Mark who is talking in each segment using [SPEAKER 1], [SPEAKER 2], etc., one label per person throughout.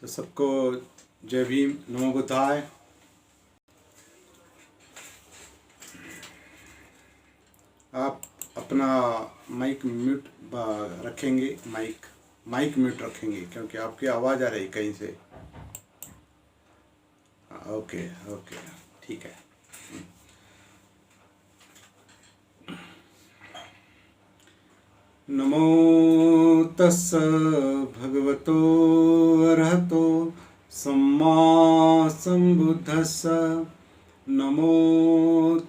[SPEAKER 1] तो सबको जय भीम, नमो बुद्धाय। आप अपना माइक म्यूट रखेंगे, माइक म्यूट रखेंगे क्योंकि आपकी आवाज़ आ रही कहीं से। ओके ओके, ठीक है। नमो तस्स भगवतो अरहतो सम्मा सम्बुद्धस्स। नमो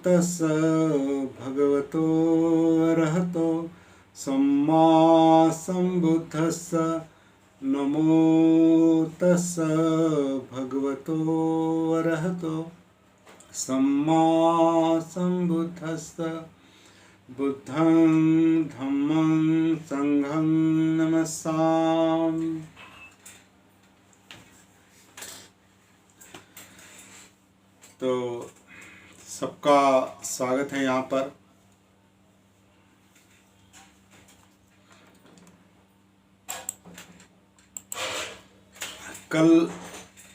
[SPEAKER 1] तस्स भगवतो अरहतो सम्मा सम्बुद्धस्स। नमो तस्स भगवतो अरहतो सम्मा सम्बुद्धस्स। बुद्धं धम्मं संघं नमस्सामि। तो सबका स्वागत है यहाँ पर।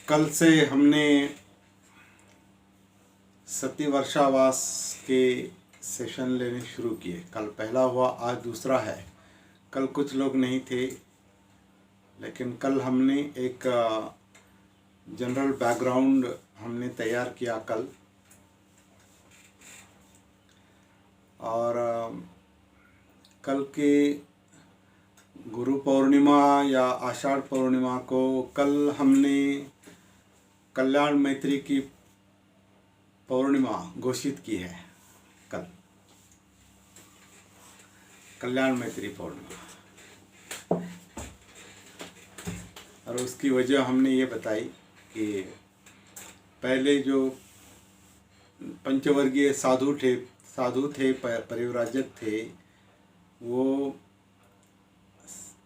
[SPEAKER 1] कल से हमने सती वर्षावास के सेशन लेने शुरू किए। कल पहला हुआ, आज दूसरा है। कल कुछ लोग नहीं थे, लेकिन कल हमने एक जनरल बैकग्राउंड हमने तैयार किया कल। और कल के गुरु पूर्णिमा या आषाढ़ पूर्णिमा को कल हमने कल्याण मैत्री की पूर्णिमा घोषित की है। कल कल्याण मैत्री पूर्णिमा, और उसकी वजह हमने ये बताई कि पहले जो पंचवर्गीय साधु थे, परिव्राजक थे, वो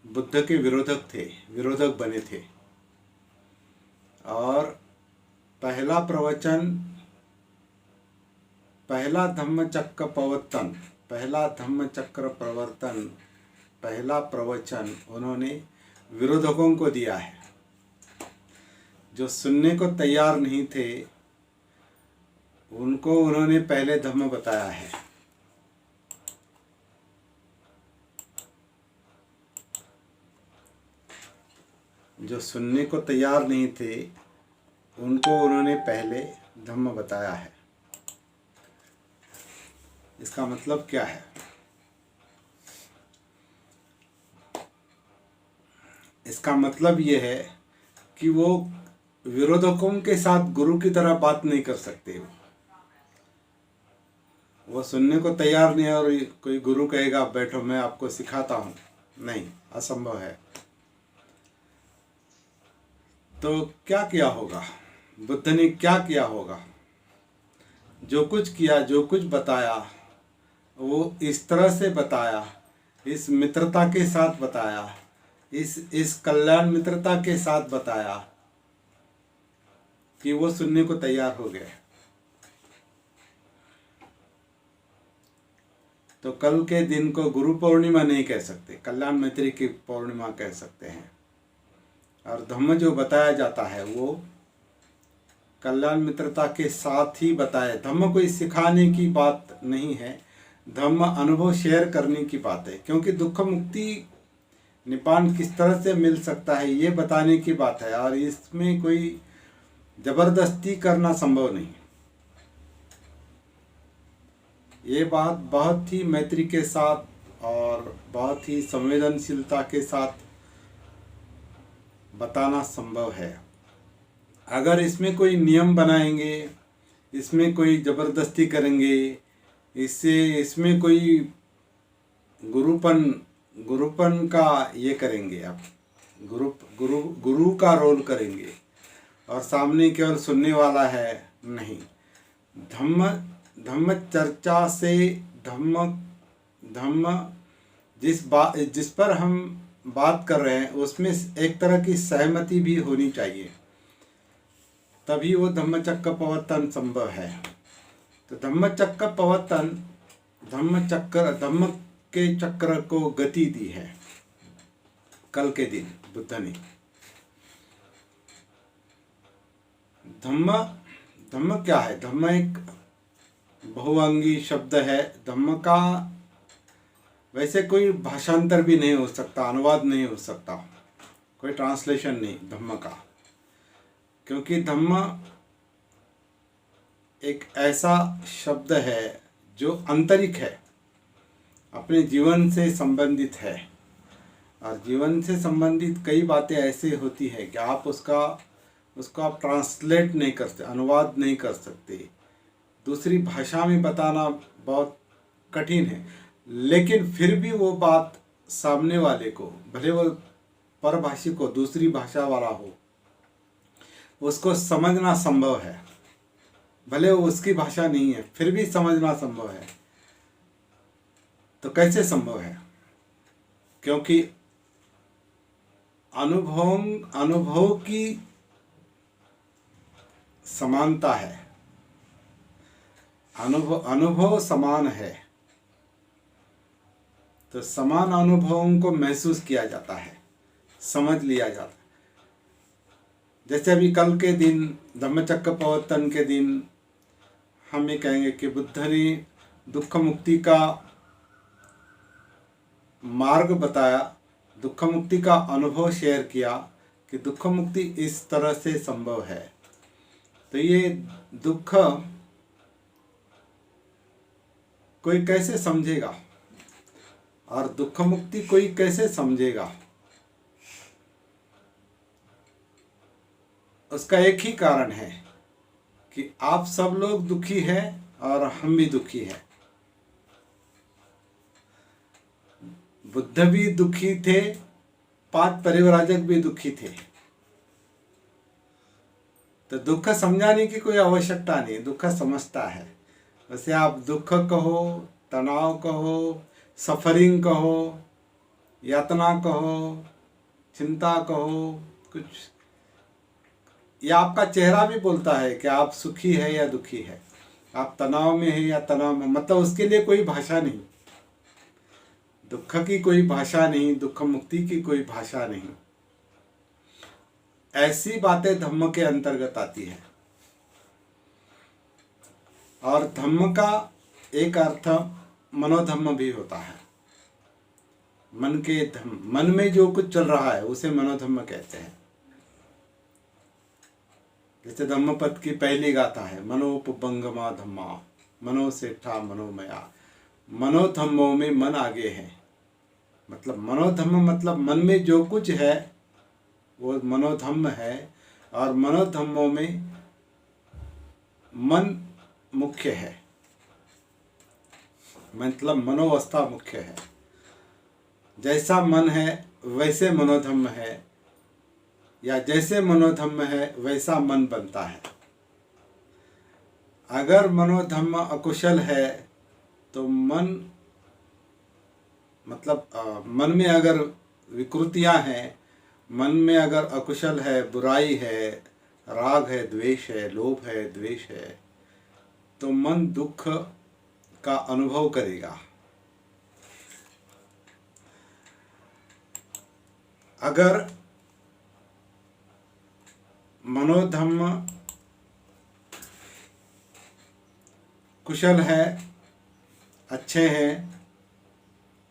[SPEAKER 1] बुद्ध के विरोधक बने थे। और पहला प्रवचन उन्होंने विरोधकों को दिया है। जो सुनने को तैयार नहीं थे उनको उन्होंने पहले धम्म बताया है। जो सुनने को तैयार नहीं थे उनको उन्होंने पहले धम्म बताया है। इसका मतलब क्या है? इसका मतलब ये है कि वो विरोधकों के साथ गुरु की तरह बात नहीं कर सकते। वो सुनने को तैयार नहीं है और कोई गुरु कहेगा बैठो मैं आपको सिखाता हूँ, नहीं, असंभव है। तो क्या किया होगा? बुद्ध ने क्या किया होगा? जो कुछ किया, जो कुछ बताया, वो इस तरह से बताया, इस मित्रता के साथ बताया, इस कल्याण मित्रता के साथ बताया कि वो सुनने को तैयार हो गए। तो कल के दिन को गुरु पूर्णिमा नहीं कह सकते, कल्याण मैत्री की पूर्णिमा कह सकते हैं। और धम्म जो बताया जाता है वो कल्याण मित्रता के साथ ही बताया। धम्म कोई सिखाने की बात नहीं है, धम्म अनुभव शेयर करने की बात है। क्योंकि दुख मुक्ति निपान किस तरह से मिल सकता है ये बताने की बात है, और इसमें कोई जबरदस्ती करना संभव नहीं। ये बात बहुत ही मैत्री के साथ और बहुत ही संवेदनशीलता के साथ बताना संभव है। अगर इसमें कोई नियम बनाएंगे, इसमें कोई जबरदस्ती करेंगे, इसमें कोई गुरुपन का ये करेंगे, आप गुरु का रोल करेंगे और सामने केवल सुनने वाला है, नहीं। धम्म चर्चा से धम्म जिस पर हम बात कर रहे हैं उसमें एक तरह की सहमति भी होनी चाहिए, तभी वो धम्मचक्र प्रवर्तन संभव है। तो धम्मचक्र प्रवर्तन, धम्म के चक्र को गति दी है कल के दिन बुद्ध ने। धम्म, धम्म क्या है? धम्म एक बहुअंगी शब्द है। धम्म का वैसे कोई भाषांतर भी नहीं हो सकता, अनुवाद नहीं हो सकता, कोई ट्रांसलेशन नहीं धम्म का, क्योंकि धम्म एक ऐसा शब्द है जो आंतरिक है, अपने जीवन से संबंधित है। और जीवन से संबंधित कई बातें ऐसे होती है कि आप उसका आप ट्रांसलेट नहीं कर सकते, अनुवाद नहीं कर सकते, दूसरी भाषा में बताना बहुत कठिन है। लेकिन फिर भी वो बात सामने वाले को, भले वो परभाषी को, दूसरी भाषा वाला हो, उसको समझना संभव है। भले वो उसकी भाषा नहीं है, फिर भी समझना संभव है। तो कैसे संभव है? क्योंकि अनुभव की समानता है, अनुभव समान है, तो समान अनुभवों को महसूस किया जाता है, समझ लिया जाता है। जैसे अभी कल के दिन, धम्मचक्र प्रवर्तन के दिन, हम ये कहेंगे कि बुद्ध ने दुख मुक्ति का मार्ग बताया, दुख मुक्ति का अनुभव शेयर किया कि दुख मुक्ति इस तरह से संभव है। तो ये दुख कोई कैसे समझेगा और दुख मुक्ति कोई कैसे समझेगा? उसका एक ही कारण है कि आप सब लोग दुखी हैं और हम भी दुखी हैं। बुद्ध भी दुखी थे, 5 परिव्राजक भी दुखी थे। तो दुख समझाने की कोई आवश्यकता नहीं, दुख समझता है। वैसे आप दुख कहो, तनाव कहो, सफरिंग कहो, यातना कहो, चिंता कहो, कुछ, या आपका चेहरा भी बोलता है कि आप सुखी है या दुखी है, आप तनाव में है या तनाव में, मतलब उसके लिए कोई भाषा नहीं, दुख की कोई भाषा नहीं, दुख मुक्ति की कोई भाषा नहीं। ऐसी बातें धम्म के अंतर्गत आती है। और धम्म का एक अर्थ मनोधम्म भी होता है। मन के धम्म, मन में जो कुछ चल रहा है उसे मनोधम्म कहते हैं। जैसे धम्मपद की पहली गाथा है, मनोपबंगमा धम्मा, मनो सेठा मनोमया। मनोधम्मों में मन आगे है, मतलब मनोधम्म मतलब मन में जो कुछ है वो मनोधम्म है। और मनोधम्मों में मन मुख्य है, मतलब मनोवस्था मुख्य है। जैसा मन है वैसे मनोधम्म है, या जैसे मनोधम्म है वैसा मन बनता है। अगर मनोधम्म अकुशल है तो मन, मतलब मन में अगर विकृतियां हैं, मन में अगर अकुशल है, बुराई है, राग है, द्वेष है, लोभ है, द्वेष है, तो मन दुख का अनुभव करेगा। अगर मनोधम्म कुशल है, अच्छे हैं,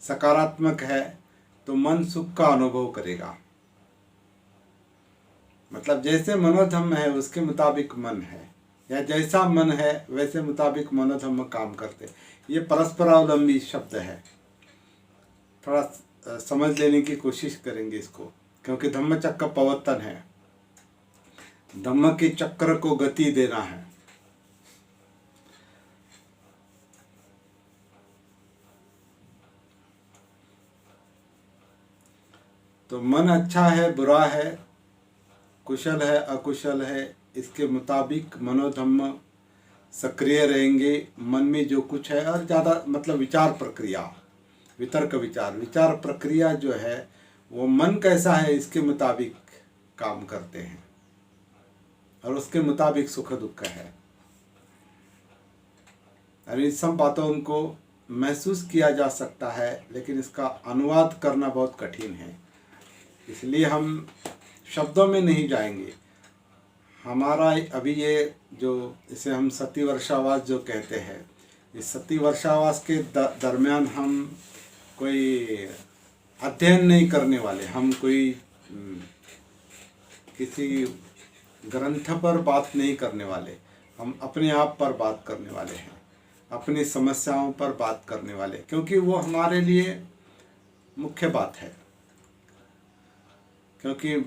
[SPEAKER 1] सकारात्मक है, तो मन सुख का अनुभव करेगा। मतलब जैसे मनोधम्म है उसके मुताबिक मन है, या जैसा मन है वैसे मुताबिक मनोधम्म काम करते। ये परस्परावलंबी शब्द है, थोड़ा समझ लेने की कोशिश करेंगे इसको, क्योंकि धम्म चक्र प्रवर्तन है, धम्म के चक्र को गति देना है। तो मन अच्छा है, बुरा है, कुशल है, अकुशल है, इसके मुताबिक मनोधम्म सक्रिय रहेंगे। मन में जो कुछ है, और ज़्यादा मतलब विचार प्रक्रिया, वितर्क विचार प्रक्रिया जो है वो मन कैसा है इसके मुताबिक काम करते हैं, और उसके मुताबिक सुख दुख है। और इन सब बातों को महसूस किया जा सकता है, लेकिन इसका अनुवाद करना बहुत कठिन है। इसलिए हम शब्दों में नहीं जाएंगे, हमारा अभी ये जो इसे हम सतीवर्षावास जो कहते हैं, इस सतीवर्षावास के दरमियान हम कोई अध्ययन नहीं करने वाले, हम कोई किसी ग्रंथ पर बात नहीं करने वाले, हम अपने आप पर बात करने वाले हैं, अपनी समस्याओं पर बात करने वाले, क्योंकि वो हमारे लिए मुख्य बात है। क्योंकि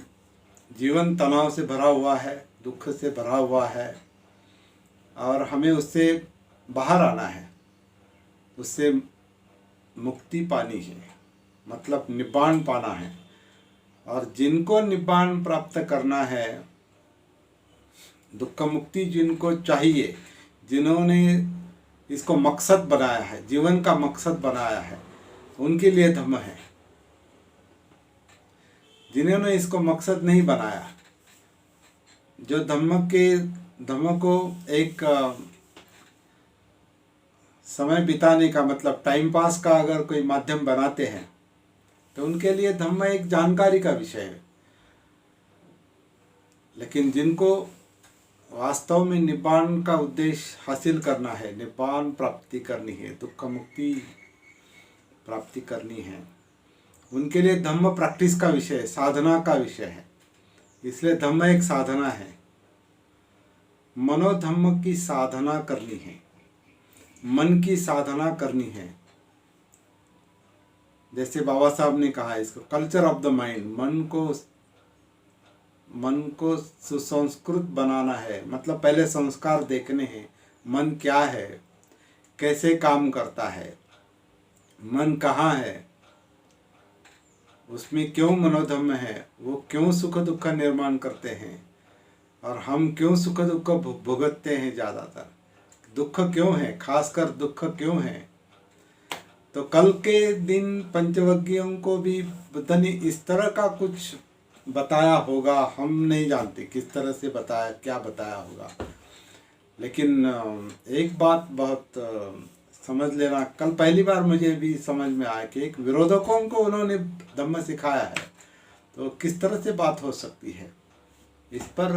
[SPEAKER 1] जीवन तनाव से भरा हुआ है, दुख से भरा हुआ है, और हमें उससे बाहर आना है, उससे मुक्ति पानी है, मतलब निब्बाण पाना है। और जिनको निब्बाण प्राप्त करना है, दुख मुक्ति जिनको चाहिए, जिन्होंने इसको मकसद बनाया है, जीवन का मकसद बनाया है, उनके लिए धम्म है। जिन्होंने इसको मकसद नहीं बनाया, जो धम्म को एक समय बिताने का, मतलब टाइम पास का अगर कोई माध्यम बनाते हैं, तो उनके लिए धम्म एक जानकारी का विषय है। लेकिन जिनको वास्तव में निब्बाण का उद्देश्य हासिल करना है, निब्बाण प्राप्ति करनी है, दुख मुक्ति प्राप्ति करनी है, उनके लिए धम्म प्रैक्टिस का विषय है, साधना का विषय है। इसलिए धम्म एक साधना है, मनोधम्म की साधना करनी है, मन की साधना करनी है। जैसे बाबा साहब ने कहा, इसको कल्चर ऑफ द माइंड, मन को सुसंस्कृत बनाना है, मतलब पहले संस्कार देखने हैं, मन क्या है, कैसे काम करता है, मन कहाँ है, उसमें क्यों मनोधम्म है, वो क्यों सुख दुख का निर्माण करते हैं, और हम क्यों सुख दुख भुगतते हैं, ज़्यादातर दुख क्यों है, खासकर दुख क्यों है। तो कल के दिन पंचवज्ञियों को भी बुद्ध ने इस तरह का कुछ बताया होगा, हम नहीं जानते किस तरह से बताया, क्या बताया होगा। लेकिन एक बात बहुत समझ लेना, कल पहली बार मुझे भी समझ में आया कि एक विरोधकों को उन्होंने धम्म सिखाया है, तो किस तरह से बात हो सकती है, इस पर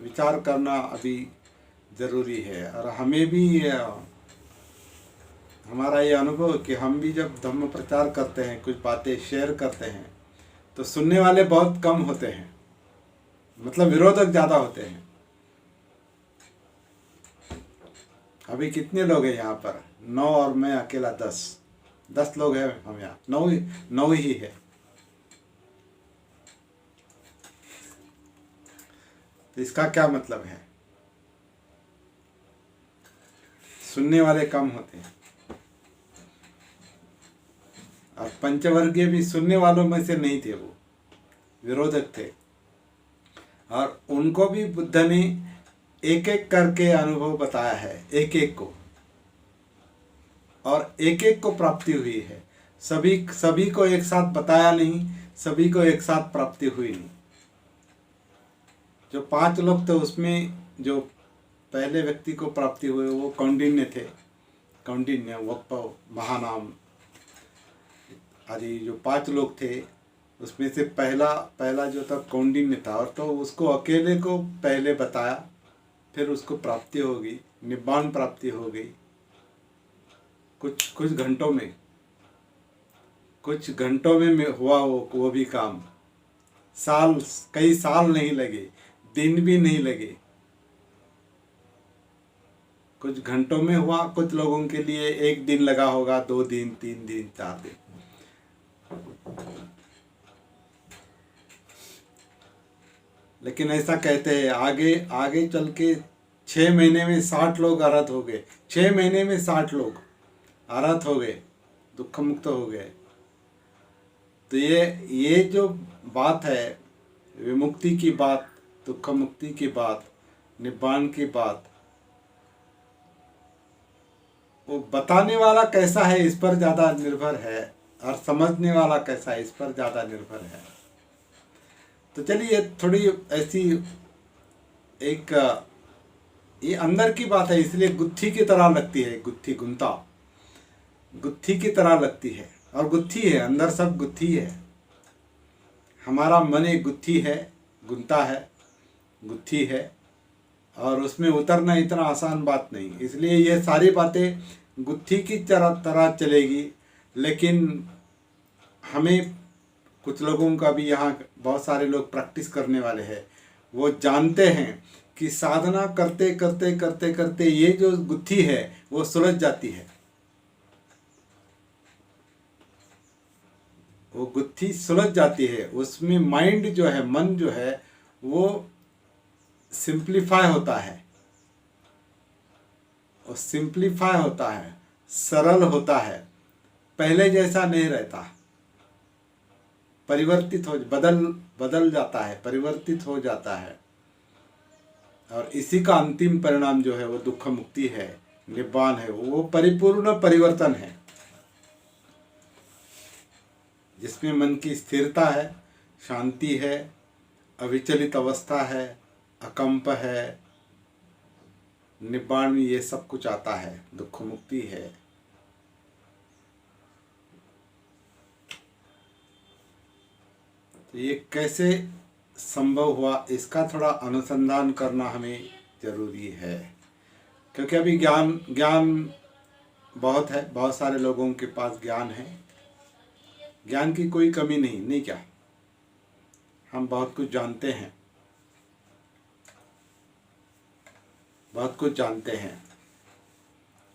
[SPEAKER 1] विचार करना अभी ज़रूरी है। और हमें भी हमारा ये अनुभव कि हम भी जब धम्म प्रचार करते हैं, कुछ बातें शेयर करते हैं, तो सुनने वाले बहुत कम होते हैं, मतलब विरोधक ज़्यादा होते हैं। अभी कितने लोग हैं यहाँ पर? 9 और मैं अकेला 10 लोग हैं हम यहाँ, 9 ही है। तो इसका क्या मतलब है? सुनने वाले कम होते हैं, और पंचवर्गीय भी सुनने वालों में से नहीं थे, वो विरोधक थे। और उनको भी बुद्ध ने एक एक करके अनुभव बताया है, एक एक को, और एक एक को प्राप्ति हुई है। सभी को एक साथ बताया नहीं, सभी को एक साथ प्राप्ति हुई नहीं। जो 5 लोग थे, उसमें जो पहले व्यक्ति को प्राप्ति हुई वो कौंडिन्य थे, कौंडिन्य, वप्प, महानाम आदि जो 5 लोग थे, उसमें से पहला जो था कौंडिन्य था, और तो उसको अकेले को पहले बताया, फिर उसको प्राप्ति हो गई, निब्बाण प्राप्ति हो गई कुछ घंटों में हुआ वो भी काम। कई साल नहीं लगे, दिन भी नहीं लगे, कुछ घंटों में हुआ। कुछ लोगों के लिए 1 दिन लगा होगा, 2 दिन, 3 दिन, 4 दिन। लेकिन ऐसा कहते हैं आगे चल के 6 महीने में 60 लोग अरहत हो गए। 6 महीने में 60 लोग अरहत हो गए, दुख मुक्त हो गए। तो ये जो बात है, विमुक्ति की बात, दुख मुक्ति की बात, निब्बाण की बात, वो बताने वाला कैसा है इस पर ज़्यादा निर्भर है, और समझने वाला कैसा है इस पर ज़्यादा निर्भर है। तो चलिए, थोड़ी ऐसी एक ये अंदर की बात है, इसलिए गुत्थी की तरह लगती है, गुत्थी की तरह लगती है, और गुत्थी है, अंदर सब गुत्थी है। हमारा मन एक गुत्थी है, गुंता है, गुत्थी है और उसमें उतरना इतना आसान बात नहीं। इसलिए ये सारी बातें गुत्थी की तरह चलेगी। लेकिन हमें कुछ लोगों का भी, यहाँ बहुत सारे लोग प्रैक्टिस करने वाले हैं, वो जानते हैं कि साधना करते करते करते करते ये जो गुत्थी है वो सुलझ जाती है। वो गुत्थी सुलझ जाती है, उसमें माइंड जो है, मन जो है, वो सिंप्लीफाई होता है, और सिंप्लीफाई होता है, सरल होता है, पहले जैसा नहीं रहता, परिवर्तित हो बदल जाता है, परिवर्तित हो जाता है। और इसी का अंतिम परिणाम जो है वो दुख मुक्ति है, निब्बान है, वो परिपूर्ण परिवर्तन है, जिसमें मन की स्थिरता है, शांति है, अविचलित अवस्था है, अकंप है, निब्बाण में ये सब कुछ आता है, दुख मुक्ति है। तो ये कैसे संभव हुआ, इसका थोड़ा अनुसंधान करना हमें जरूरी है, क्योंकि अभी ज्ञान बहुत है, बहुत सारे लोगों के पास ज्ञान है, ज्ञान की कोई कमी नहीं क्या, हम बहुत कुछ जानते हैं, बहुत कुछ जानते हैं।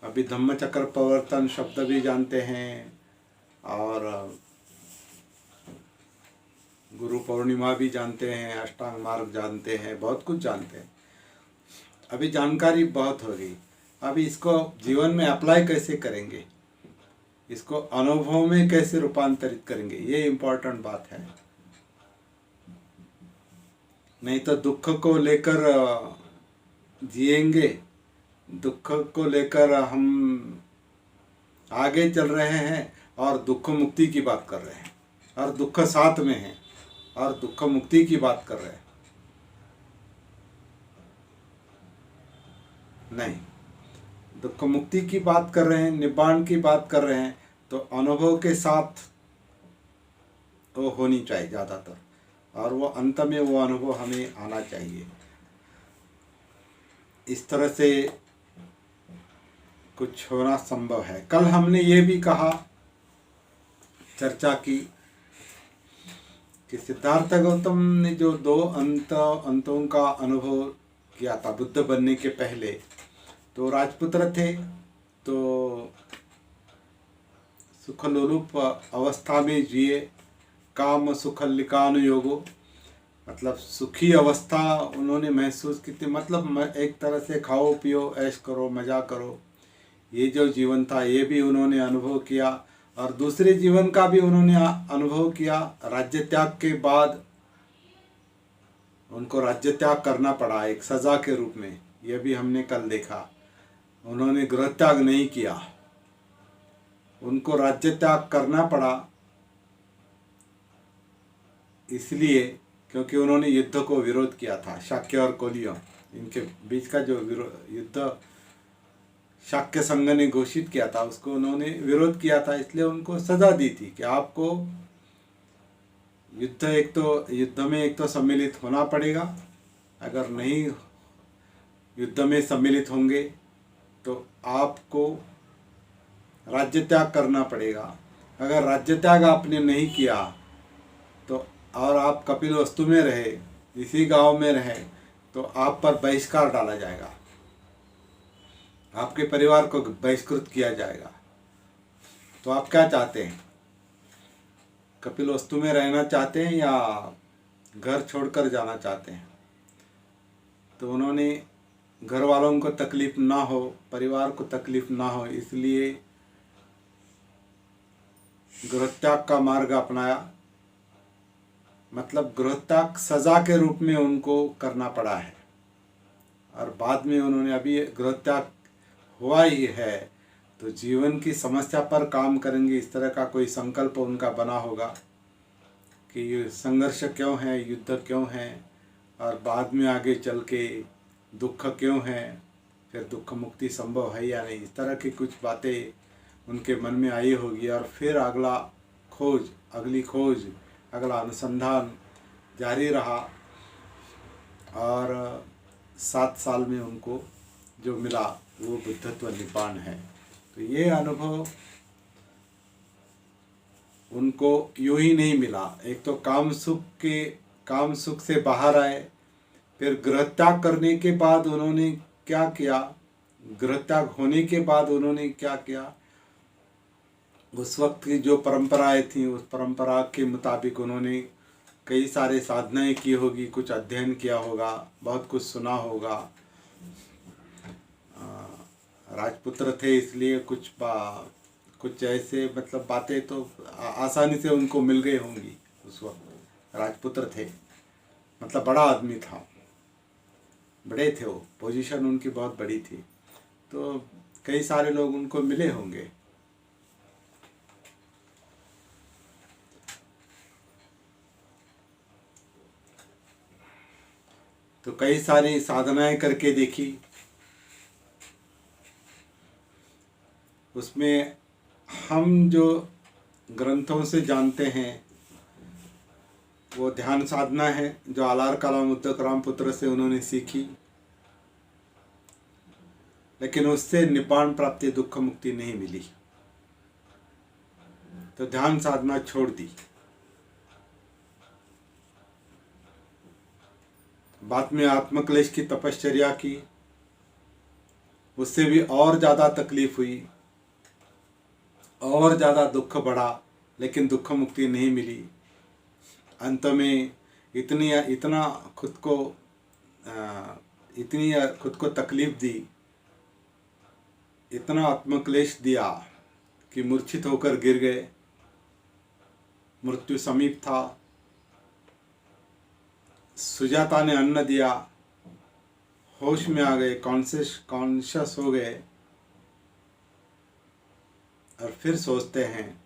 [SPEAKER 1] अभी धम्मचक्र प्रवर्तन शब्द भी जानते हैं, और गुरु पूर्णिमा भी जानते हैं, अष्टांग मार्ग जानते हैं, बहुत कुछ जानते हैं। अभी जानकारी बहुत हो गई, अभी इसको जीवन में अप्लाई कैसे करेंगे, इसको अनुभव में कैसे रूपांतरित करेंगे, ये इम्पोर्टेंट बात है। नहीं तो दुख को लेकर जिएंगे, दुख को लेकर हम आगे चल रहे हैं और दुख मुक्ति की बात कर रहे हैं, और दुख साथ में है और दुख मुक्ति की बात कर रहे हैं। नहीं, दुख मुक्ति की बात कर रहे हैं, निब्बाण की बात कर रहे हैं, तो अनुभव के साथ वो होनी चाहिए ज़्यादातर, और वो अंत में वो अनुभव हमें आना चाहिए। इस तरह से कुछ होना संभव है। कल हमने ये भी कहा, चर्चा की, कि सिद्धार्थ गौतम ने जो दो अंतों का अनुभव किया था बुद्ध बनने के पहले, तो राजपुत्र थे, तो सुखलोलुप अवस्था में जिए, काम सुख लिकानुयोगो, मतलब सुखी अवस्था उन्होंने महसूस की थी। मतलब एक तरह से खाओ पियो ऐश करो मज़ा करो, ये जो जीवन था ये भी उन्होंने अनुभव किया, और दूसरे जीवन का भी उन्होंने अनुभव किया। राज्य त्याग के बाद उनको राज्य त्याग करना पड़ा एक सज़ा के रूप में, यह भी हमने कल देखा। उन्होंने गृह त्याग नहीं किया, उनको राज्य त्याग करना पड़ा, इसलिए क्योंकि उन्होंने युद्ध को विरोध किया था। शाक्य और कोलियों, इनके बीच का जो युद्ध शाक्य संघ ने घोषित किया था, उसको उन्होंने विरोध किया था, इसलिए उनको सजा दी थी कि आपको युद्ध में एक तो सम्मिलित होना पड़ेगा, अगर नहीं युद्ध में सम्मिलित होंगे तो आपको राज्य त्याग करना पड़ेगा। अगर राज्य त्याग आपने नहीं किया तो, और आप कपिलवस्तु में रहे, इसी गांव में रहे, तो आप पर बहिष्कार डाला जाएगा, आपके परिवार को बहिष्कृत किया जाएगा। तो आप क्या चाहते हैं, कपिलवस्तु में रहना चाहते हैं या घर छोड़कर जाना चाहते हैं? तो उन्होंने घर वालों को तकलीफ ना हो, परिवार को तकलीफ ना हो, इसलिए गृहत्याग का मार्ग अपनाया। मतलब गृहत्याग सजा के रूप में उनको करना पड़ा है, और बाद में उन्होंने, अभी गृहत्याग हुआ ही है तो जीवन की समस्या पर काम करेंगे, इस तरह का कोई संकल्प उनका बना होगा कि संघर्ष क्यों है, युद्ध क्यों है, और बाद में आगे चल के दुख क्यों है, फिर दुख मुक्ति संभव है या नहीं, इस तरह की कुछ बातें उनके मन में आई होगी। और फिर अगली खोज, अगला अनुसंधान जारी रहा, और 7 साल में उनको जो मिला वो बुद्धत्व निपान है। तो ये अनुभव उनको यूं ही नहीं मिला। एक तो काम सुख से बाहर आए, फिर गृह त्याग करने के बाद उन्होंने क्या किया, गृह त्याग होने के बाद उन्होंने क्या किया, उस वक्त की जो परंपराएं थी उस परंपरा के मुताबिक उन्होंने कई सारे साधनाएं की होगी, कुछ अध्ययन किया होगा, बहुत कुछ सुना होगा। राजपुत्र थे इसलिए कुछ ऐसे मतलब बातें तो आसानी से उनको मिल गई होंगी। उस वक्त राजपुत्र थे, मतलब बड़ा आदमी था, बड़े थे, वो पोजीशन उनकी बहुत बड़ी थी, तो कई सारे लोग उनको मिले होंगे। तो कई सारी साधनाएं करके देखी, उसमें हम जो ग्रंथों से जानते हैं वो ध्यान साधना है जो आलार कलाम उद्दक राम पुत्र से उन्होंने सीखी, लेकिन उससे निपान प्राप्ति दुख मुक्ति नहीं मिली, तो ध्यान साधना छोड़ दी। बाद में आत्मक्लेश की तपश्चर्या की, उससे भी और ज़्यादा तकलीफ हुई, और ज़्यादा दुख बढ़ा, लेकिन दुख मुक्ति नहीं मिली। अंत में इतना खुद को तकलीफ दी, इतना आत्मक्लेश दिया कि मूर्छित होकर गिर गए, मृत्यु समीप था। सुजाता ने अन्न दिया, होश में आ गए, कॉन्शियस हो गए, और फिर सोचते हैं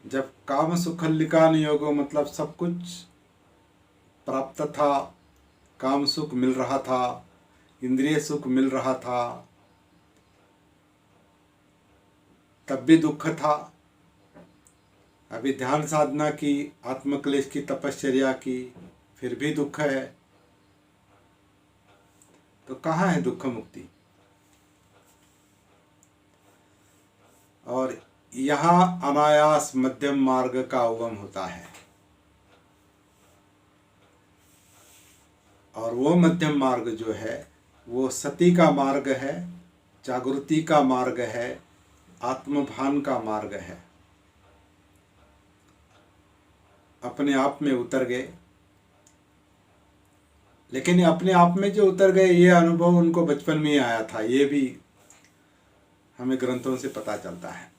[SPEAKER 1] जब काम सुखल्लिका नियोगो, मतलब सब कुछ प्राप्त था, काम सुख मिल रहा था, इंद्रिय सुख मिल रहा था, तब भी दुख था। अभी ध्यान साधना की, आत्मक्लेश की तपश्चर्या की, फिर भी दुख है। तो कहाँ है दुख मुक्ति? और यहाँ अनायास मध्यम मार्ग का उगम होता है, और वो मध्यम मार्ग जो है वो सती का मार्ग है, जागृति का मार्ग है, आत्मभान का मार्ग है। अपने आप में उतर गए, लेकिन अपने आप में जो उतर गए ये अनुभव उनको बचपन में ही आया था, ये भी हमें ग्रंथों से पता चलता है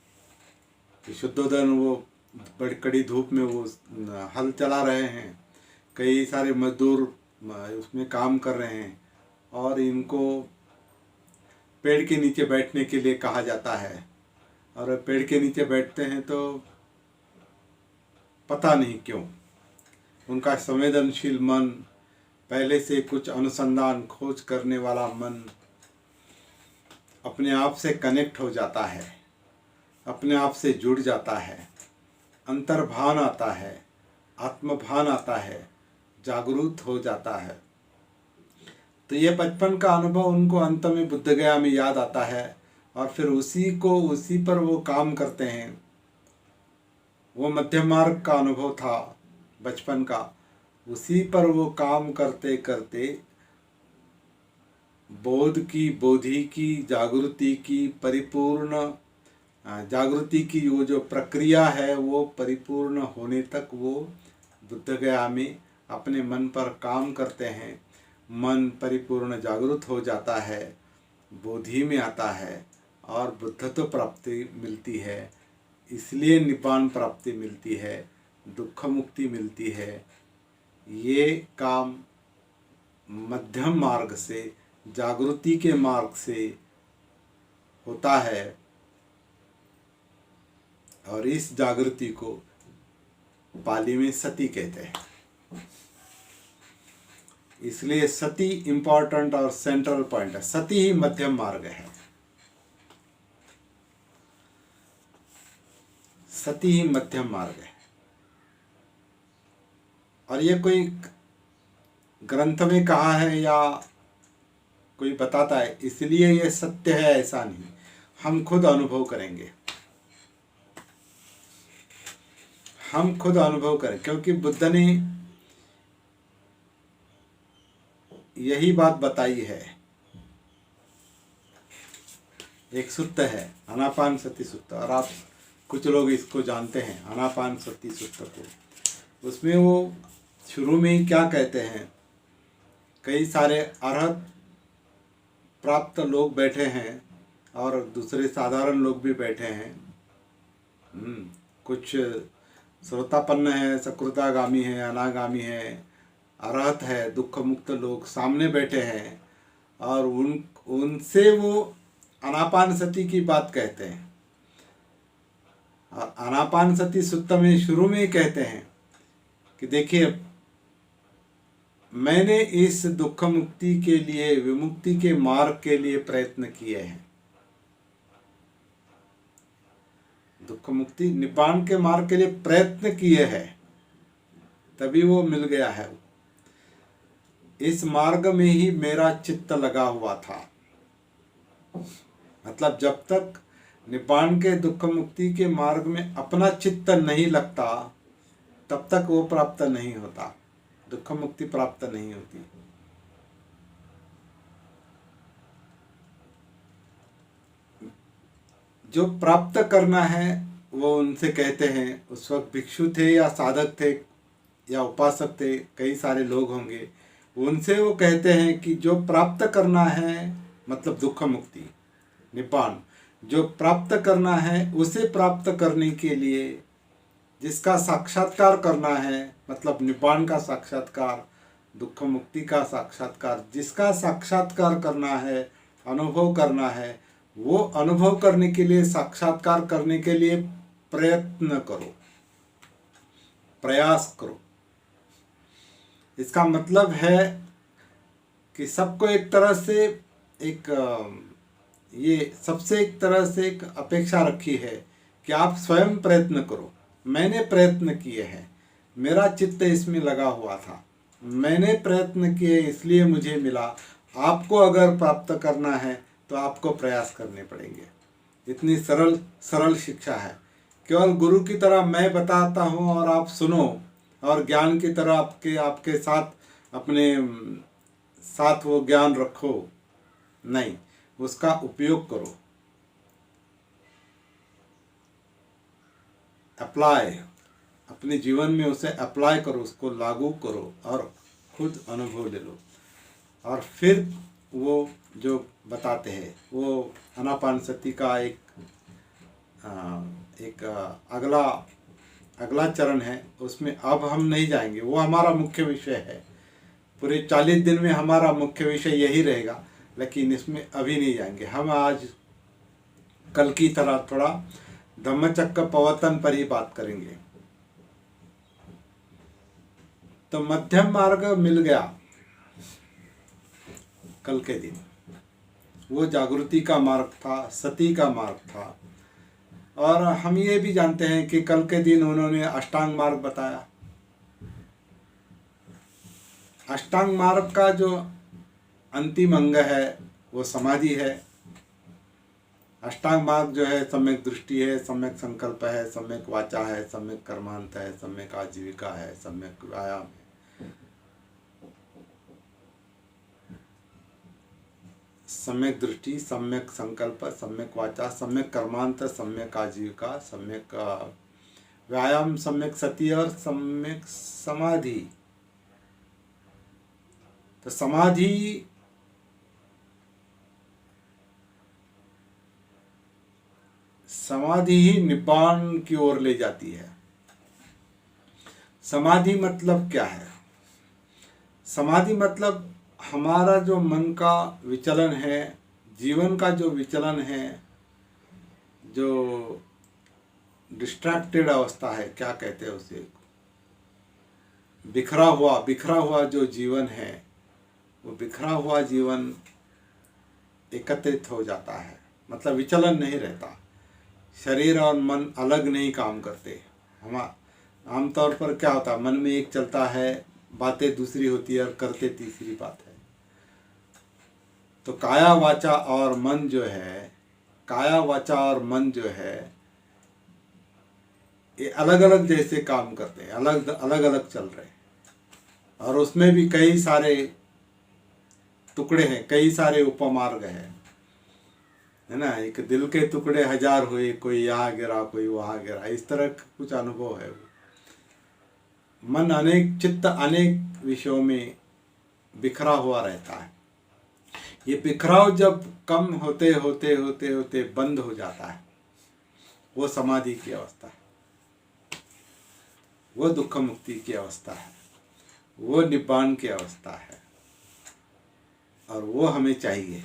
[SPEAKER 1] कि शुद्धोदन वो बड़ी कड़ी धूप में वो हल चला रहे हैं, कई सारे मजदूर उसमें काम कर रहे हैं, और इनको पेड़ के नीचे बैठने के लिए कहा जाता है, और पेड़ के नीचे बैठते हैं तो पता नहीं क्यों उनका संवेदनशील मन, पहले से कुछ अनुसंधान खोज करने वाला मन अपने आप से कनेक्ट हो जाता है, अपने आप से जुड़ जाता है, अंतर्भान आता है, आत्मभान आता है, जागरूक हो जाता है। तो ये बचपन का अनुभव उनको अंत में बुद्ध गया में याद आता है, और फिर उसी पर वो काम करते हैं। वो मध्यम मार्ग का अनुभव था बचपन का, उसी पर वो काम करते करते बोधि की जागृति की परिपूर्ण जागृति की वो जो प्रक्रिया है वो परिपूर्ण होने तक वो बुद्ध गया में अपने मन पर काम करते हैं। मन परिपूर्ण जागृत हो जाता है, बोधि में आता है, और बुद्धत्व प्राप्ति मिलती है। इसलिए निपान प्राप्ति मिलती है, दुख मुक्ति मिलती है। ये काम मध्यम मार्ग से, जागृति के मार्ग से होता है, और इस जागृति को पाली में सती कहते हैं। इसलिए सती इम्पोर्टेंट और सेंट्रल पॉइंट है, सती ही मध्यम मार्ग है, सती ही मध्यम मार्ग है। और ये कोई ग्रंथ में कहा है या कोई बताता है इसलिए ये सत्य है, ऐसा नहीं। हम खुद अनुभव करेंगे, हम खुद अनुभव करें, क्योंकि बुद्ध ने यही बात बताई है। एक सूत्र है आनापानसति सूत्र, और आप कुछ लोग इसको जानते हैं आनापानसति सूत्र को। उसमें वो शुरू में ही क्या कहते हैं, कई सारे अरहत प्राप्त लोग बैठे हैं और दूसरे साधारण लोग भी बैठे हैं। कुछ श्रोतापन्न है, सकृतागामी है, अनागामी है, अरहत है, दुख मुक्त लोग सामने बैठे हैं, और उनसे वो आनापानसति की बात कहते हैं। और आनापानसति सूत्र में शुरू में ही कहते हैं कि देखिए, मैंने इस दुख मुक्ति के लिए, विमुक्ति के मार्ग के लिए प्रयत्न किए हैं। दुख मुक्ति निपान के मार्ग के लिए प्रयत्न किए हैं, तभी वो मिल गया है। इस मार्ग में ही मेरा चित्त लगा हुआ था। मतलब जब तक निपान के दुख मुक्ति के मार्ग में अपना चित्त नहीं लगता, तब तक वो प्राप्त नहीं होता, दुख मुक्ति प्राप्त नहीं होती। जो प्राप्त करना है वो उनसे कहते हैं, उस वक्त भिक्षु थे या साधक थे या उपासक थे, कई सारे लोग होंगे, उनसे वो कहते हैं कि जो प्राप्त करना है, मतलब दुख मुक्ति निपान जो प्राप्त करना है, उसे प्राप्त करने के लिए जिसका साक्षात्कार करना है, मतलब निपान का साक्षात्कार, दुख मुक्ति का साक्षात्कार, जिसका साक्षात्कार करना है, अनुभव करना है, वो अनुभव करने के लिए, साक्षात्कार करने के लिए प्रयत्न करो, प्रयास करो। इसका मतलब है कि सबको एक तरह से ये सबसे एक तरह से एक अपेक्षा रखी है कि आप स्वयं प्रयत्न करो। मैंने प्रयत्न किए हैं, मेरा चित्त इसमें लगा हुआ था, मैंने प्रयत्न किए इसलिए मुझे मिला। आपको अगर प्राप्त करना है तो आपको प्रयास करने पड़ेंगे। इतनी सरल शिक्षा है। केवल गुरु की तरह मैं बताता हूँ और आप सुनो, और ज्ञान की तरह आपके साथ अपने साथ वो ज्ञान रखो, नहीं, उसका उपयोग करो, अप्लाई, अपने जीवन में उसे अप्लाई करो, उसको लागू करो और खुद अनुभव ले लो। और फिर वो जो बताते हैं वो आनापानसति का एक अगला चरण है, उसमें अब हम नहीं जाएंगे, वो हमारा मुख्य विषय है। पूरे 40 दिन में हमारा मुख्य विषय यही रहेगा, लेकिन इसमें अभी नहीं जाएंगे। हम आज कल की तरह थोड़ा धम्मचक्र प्रवर्तन पर ही बात करेंगे। तो मध्यम मार्ग मिल गया कल के दिन, वो जागृति का मार्ग था, सती का मार्ग था। और हम ये भी जानते हैं कि कल के दिन उन्होंने अष्टांग मार्ग बताया। अष्टांग मार्ग का जो अंतिम अंग है वो समाधि है। अष्टांग मार्ग जो है सम्यक दृष्टि है, सम्यक संकल्प है, सम्यक वाचा है, सम्यक कर्मांत है, सम्यक आजीविका है, सम्यक व्यायाम है। सम्यक दृष्टि, सम्यक संकल्प, सम्यक वाचा, सम्यक कर्मांत, सम्यक आजीविका, सम्यक व्यायाम, सम्यक सती और सम्यक समाधि। तो समाधि ही निब्बान की ओर ले जाती है। समाधि मतलब क्या है? समाधि मतलब हमारा जो मन का विचलन है, जीवन का जो विचलन है, जो डिस्ट्रैक्टेड अवस्था है, क्या कहते हैं उसे, बिखरा हुआ जो जीवन है, वो बिखरा हुआ जीवन एकत्रित हो जाता है। मतलब विचलन नहीं रहता, शरीर और मन अलग नहीं काम करते। हम आमतौर पर क्या होता है, मन में एक चलता है, बातें दूसरी होती है और करते तीसरी बात है। तो काया वाचा और मन जो है, काया वाचा और मन जो है ये अलग अलग जैसे काम करते हैं, अलग अलग चल रहे हैं। और उसमें भी कई सारे टुकड़े हैं, कई सारे उपमार्ग हैं, है ना। एक दिल के टुकड़े हजार हुए, कोई यहाँ गिरा कोई वहाँ गिरा, इस तरह का कुछ अनुभव है। मन अनेक, चित्त अनेक विषयों में बिखरा हुआ रहता है। ये बिखराव जब कम होते होते होते होते बंद हो जाता है, वो समाधि की अवस्था है, वो दुख मुक्ति की अवस्था है, वो निब्बान की अवस्था है, और वो हमें चाहिए।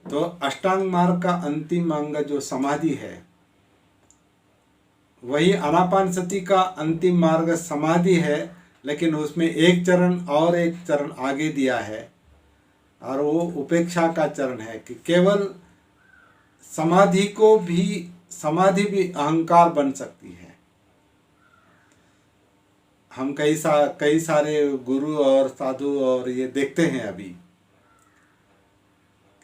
[SPEAKER 1] तो अष्टांग मार्ग का अंतिम अंग जो समाधि है, वही आनापानसति का अंतिम मार्ग समाधि है, लेकिन उसमें एक चरण और एक चरण आगे दिया है, और वो उपेक्षा का चरण है कि केवल समाधि भी अहंकार बन सकती है। हम कई सारे गुरु और साधु और ये देखते हैं अभी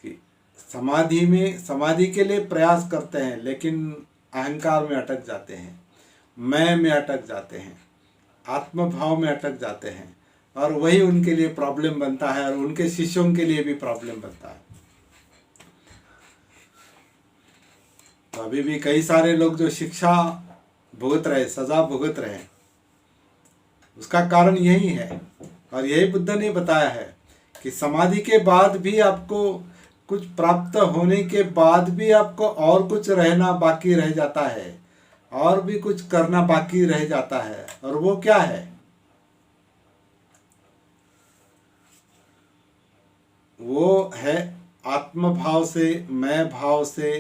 [SPEAKER 1] कि समाधि के लिए प्रयास करते हैं, लेकिन अहंकार में अटक जाते हैं, मैं में अटक जाते हैं, आत्मभाव में अटक जाते हैं, और वही उनके लिए प्रॉब्लम बनता है, और उनके शिष्यों के लिए भी प्रॉब्लम बनता है। तो अभी भी कई सारे लोग जो शिक्षा भुगत रहे, सजा भुगत रहे, उसका कारण यही है। और यही बुद्ध ने बताया है कि समाधि के बाद भी आपको कुछ प्राप्त होने के बाद भी आपको और कुछ रहना बाकी रह जाता है, और भी कुछ करना बाकी रह जाता है। और वो क्या है? वो है आत्मभाव से, मैं भाव से,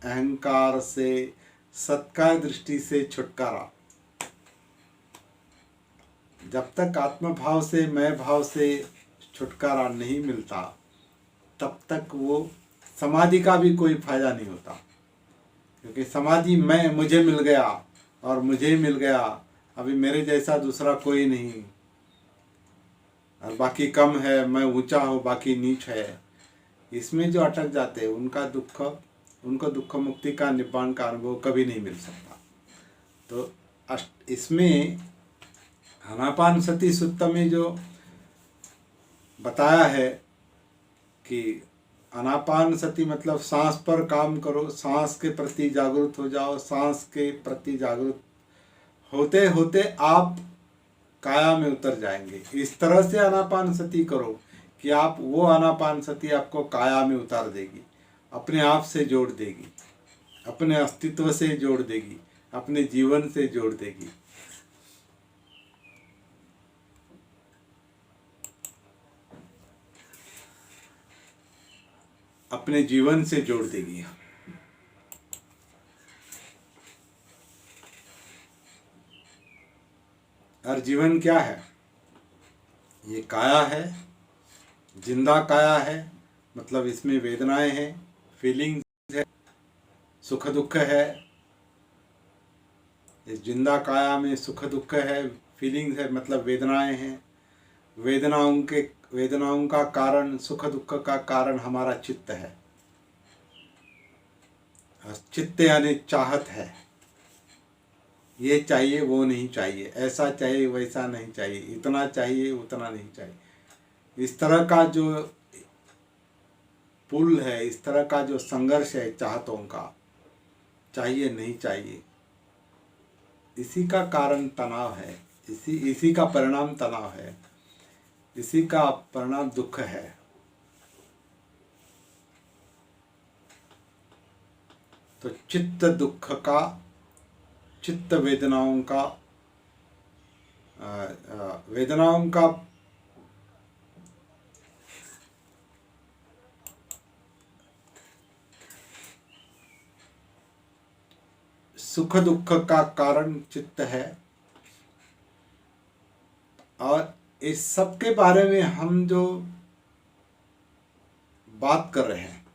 [SPEAKER 1] अहंकार से, सत्कार दृष्टि से छुटकारा। जब तक आत्मभाव से, मैं भाव से छुटकारा नहीं मिलता, तब तक वो समाधि का भी कोई फायदा नहीं होता। क्योंकि समाधि मुझे मिल गया और मुझे मिल गया, अभी मेरे जैसा दूसरा कोई नहीं, और बाकी कम है, मैं ऊंचा हूँ बाकी नीच है, इसमें जो अटक जाते हैं उनको दुख मुक्ति का, निब्बान का अनुभव कभी नहीं मिल सकता। तो इसमें आनापानसति सुत्त में जो बताया है कि आनापानसति मतलब सांस पर काम करो, सांस के प्रति जागरूक हो जाओ, सांस के प्रति जागरूक होते होते आप काया में उतर जाएंगे। इस तरह से आनापानसति करो कि आप वो आनापानसति आपको काया में उतार देगी, अपने आप से जोड़ देगी, अपने अस्तित्व से जोड़ देगी, अपने जीवन से जोड़ देगी। अपने जीवन से जोड़ देगी। और जीवन क्या है? ये काया है, जिंदा काया है, मतलब इसमें वेदनाएं हैं, फीलिंग्स है, सुख दुख है। इस जिंदा काया में सुख दुख है, फीलिंग्स है, मतलब वेदनाएं हैं। वेदनाओं का कारण, सुख दुख का कारण हमारा चित्त है। चित्त यानी चाहत है, ये चाहिए वो नहीं चाहिए, ऐसा चाहिए वैसा नहीं चाहिए, इतना चाहिए उतना नहीं चाहिए। इस तरह का जो पुल है, इस तरह का जो संघर्ष है चाहतों का, चाहिए नहीं चाहिए, इसी का कारण तनाव है, इसी का परिणाम तनाव है, इसी का परिणाम दुख है। तो चित्त दुख का, चित्त वेदनाओं का सुख दुख का कारण चित्त है। और इस सब के बारे में हम जो बात कर रहे हैं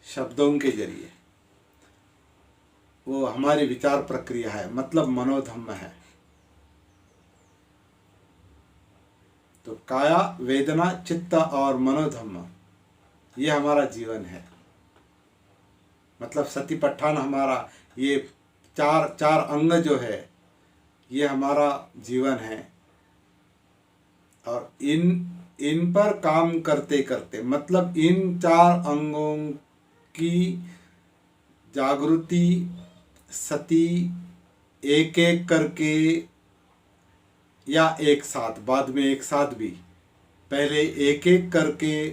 [SPEAKER 1] शब्दों के जरिए, वो हमारी विचार प्रक्रिया है, मतलब मनोधम्म है। तो काया, वेदना, चित्त और मनोधम्म ये हमारा जीवन है। मतलब सतिपट्ठान हमारा ये चार अंग जो है ये हमारा जीवन है। और इन पर काम करते करते, मतलब इन 4 अंगों की जागृति, सती एक एक करके या एक साथ, बाद में एक साथ भी, पहले एक एक करके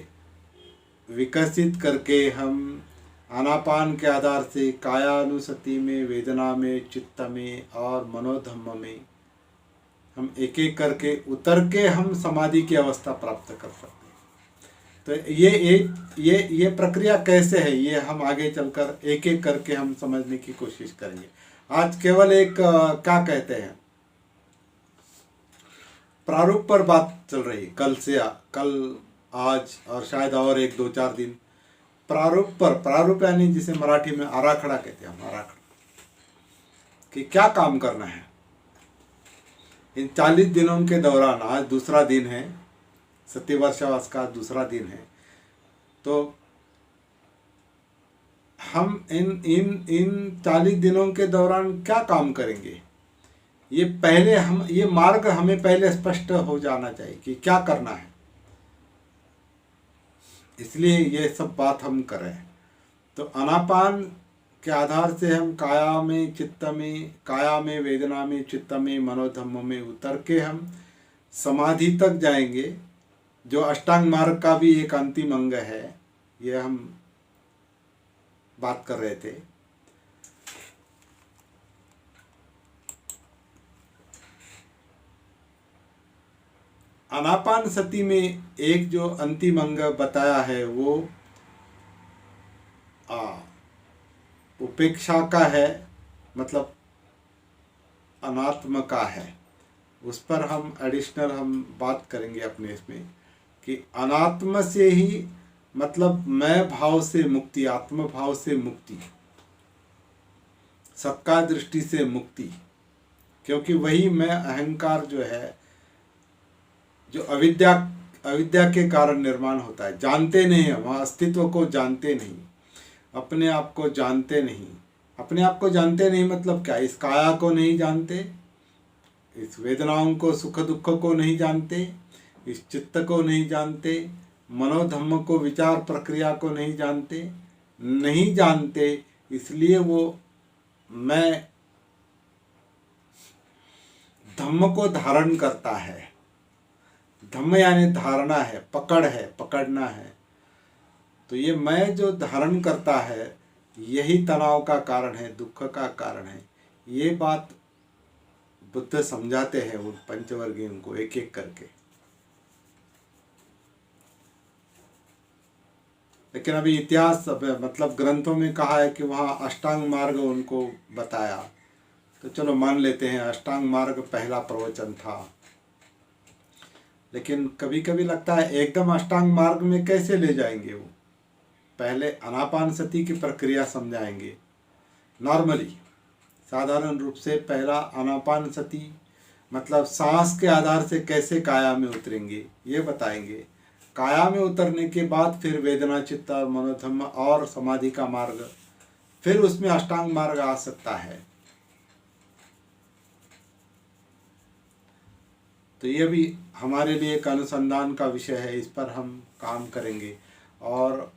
[SPEAKER 1] विकसित करके हम आनापान के आधार से कायानुसति में, वेदना में, चित्त में और मनोधम्म में हम एक एक करके उतर के हम समाधि की अवस्था प्राप्त कर सकते हैं। तो ये प्रक्रिया कैसे है, ये हम आगे चलकर एक एक करके हम समझने की कोशिश करेंगे। आज केवल एक क्या कहते हैं, प्रारूप पर बात चल रही, कल आज और शायद और 1-2-4 दिन प्रारूप यानी जिसे मराठी में आराखड़ा कहते हैं, हम आराखड़ा कि क्या काम करना है इन 40 दिनों के दौरान। आज दूसरा दिन है, सत्यवर्षावास का दूसरा दिन है। तो हम इन 40 दिनों के दौरान क्या काम करेंगे, ये मार्ग हमें पहले स्पष्ट हो जाना चाहिए कि क्या करना है। इसलिए ये सब बात हम करें। तो आनापान के आधार से हम काया में, वेदना में, चित्त में, मनोधम्म में उतर के हम समाधि तक जाएंगे, जो अष्टांग मार्ग का भी एक अंतिम अंग है। ये हम बात कर रहे थे। आनापान सती में एक जो अंतिम अंग बताया है वो उपेक्षा का है, मतलब अनात्म का है। उस पर हम एडिशनल हम बात करेंगे अपने इसमें कि अनात्म से ही, मतलब मैं भाव से मुक्ति, आत्म भाव से मुक्ति, सबका दृष्टि से मुक्ति। क्योंकि वही मैं अहंकार जो है, जो अविद्या के कारण निर्माण होता है। जानते नहीं हम अस्तित्व को, जानते नहीं अपने आप को, जानते नहीं अपने आप को, जानते नहीं मतलब क्या, इस काया को नहीं जानते, इस वेदनाओं को, सुख दुख को नहीं जानते, इस चित्त को नहीं जानते, मनोधम्म को, विचार प्रक्रिया को नहीं जानते। इसलिए वो मैं धम्म को धारण करता है। धम्म यानी धारणा है, पकड़ है, पकड़ना है। तो ये मैं जो धारण करता है यही तनाव का कारण है, दुख का कारण है। ये बात बुद्ध समझाते हैं उन पंचवर्गीयों को एक एक करके। लेकिन अभी इतिहास मतलब ग्रंथों में कहा है कि वहाँ अष्टांग मार्ग उनको बताया, तो चलो मान लेते हैं अष्टांग मार्ग पहला प्रवचन था। लेकिन कभी कभी लगता है एकदम अष्टांग मार्ग में कैसे ले जाएंगे वो, पहले आनापान सती की प्रक्रिया समझाएंगे। नॉर्मली साधारण रूप से पहला आनापान सती मतलब सांस के आधार से कैसे काया में उतरेंगे ये बताएंगे। काया में उतरने के बाद फिर वेदना, चित्त और मनोधम्म और समाधि का मार्ग, फिर उसमें अष्टांग मार्ग आ सकता है। तो ये भी हमारे लिए एक अनुसंधान का विषय है, इस पर हम काम करेंगे और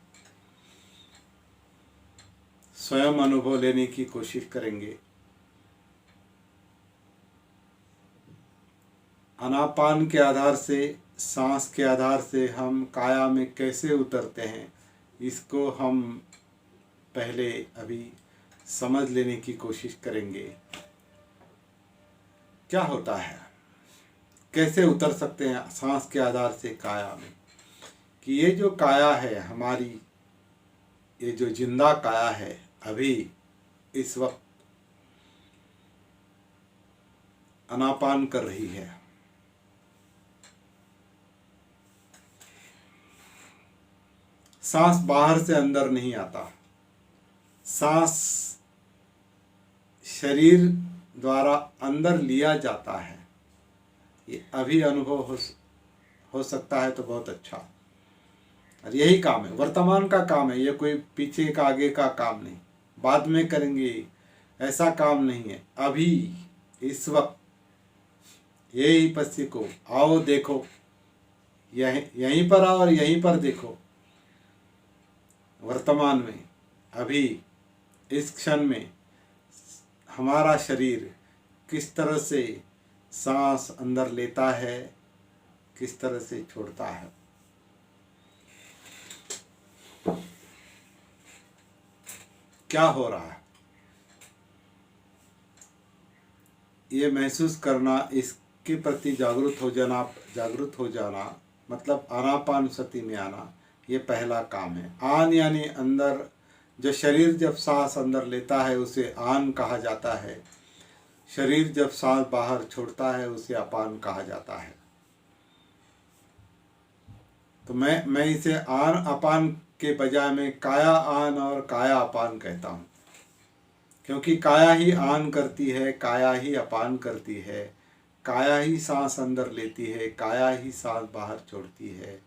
[SPEAKER 1] स्वयं अनुभव लेने की कोशिश करेंगे। आनापान के आधार से, सांस के आधार से हम काया में कैसे उतरते हैं, इसको हम पहले अभी समझ लेने की कोशिश करेंगे। क्या होता है, कैसे उतर सकते हैं सांस के आधार से काया में, कि ये जो काया है हमारी, ये जो जिंदा काया है अभी इस वक्त आनापान कर रही है। सांस बाहर से अंदर नहीं आता, सांस शरीर द्वारा अंदर लिया जाता है। ये अभी अनुभव हो सकता है तो बहुत अच्छा। और यही काम है, वर्तमान का काम है, ये कोई पीछे का आगे का काम नहीं, बाद में करेंगे ऐसा काम नहीं है। अभी इस वक्त यही पश्य को आओ देखो, यहीं पर आओ और यहीं पर देखो। वर्तमान में अभी इस क्षण में हमारा शरीर किस तरह से सांस अंदर लेता है, किस तरह से छोड़ता है। क्या हो रहा है ये महसूस करना, इसके प्रति जागरूक हो जाना मतलब आनापानसति में आना, ये पहला काम है। आन यानी अंदर, जो शरीर जब सांस अंदर लेता है उसे आन कहा जाता है, शरीर जब सांस बाहर छोड़ता है उसे अपान कहा जाता है। तो मैं इसे आन अपान के बजाय में काया आन और काया अपान कहता हूँ, क्योंकि काया ही आन करती है, काया ही अपान करती है, काया ही सांस अंदर लेती है, काया ही सांस बाहर छोड़ती है।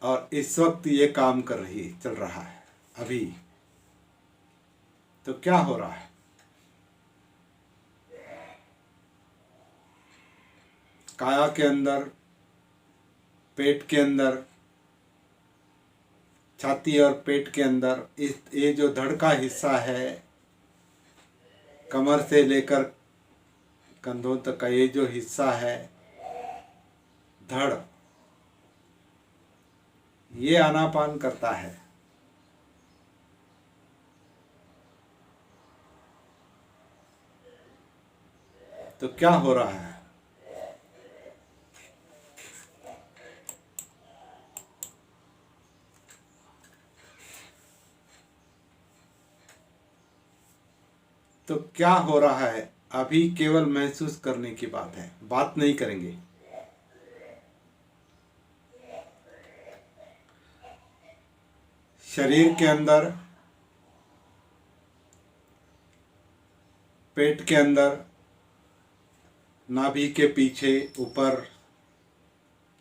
[SPEAKER 1] और इस वक्त ये काम चल रहा है अभी। तो क्या हो रहा है, काया के अंदर, पेट के अंदर, छाती और पेट के अंदर, ये जो धड़ का हिस्सा है, कमर से लेकर कंधों तक का ये जो हिस्सा है धड़, ये आनापान करता है। तो क्या हो रहा है, तो क्या हो रहा है अभी केवल महसूस करने की बात है, बात नहीं करेंगे। शरीर के अंदर, पेट के अंदर, नाभि के पीछे, ऊपर